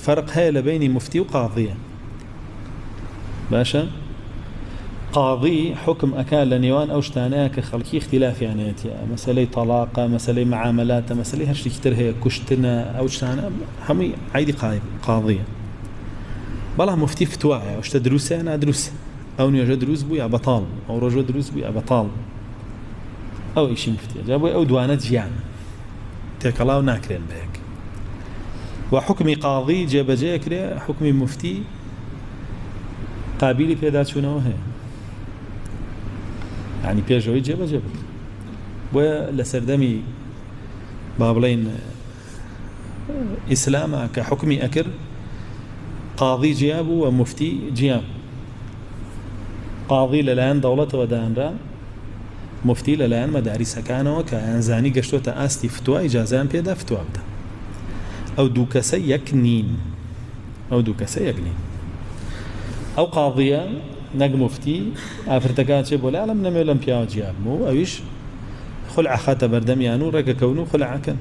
فرق هەیە لە بینی مفتی و قاضیە باشە قاضي حكم أكان لنيوان أو شتاناك كخلقي اختلاف يعني مسألة طلاقة مسألة معاملات مسألة هالشي كتير هي كشتنا أو شتانا همي عيدي قاضية بلا مفتي فتوى وش تدرسه أنا أدرس أو نيجي دروس بويا بطال أو رجل دروس بويا بطال أو إشي مفتي جابوا أو دوانات جيان تيك الله وناكرين بهيك وحكمي قاضي جاب جاكري حكمي مفتي قابلي بيدات شنو هي يعني بيجوي جاب ولسردمي بابلين إسلام كحكمي أكر قاضي جياب ومفتي جياب قاضي للان دولة ودان را مفتي للان مدارس كانوا كأنزاني قشتو تأستي فتوى إجازان بيدا فتوى بدا أو دوكسي يكنين أو قاضية نق مفتي أفرتكات شيء ولا لم نملم بياو جياب مو أويش خلع خاتة بردميانو رك كونو خلع كان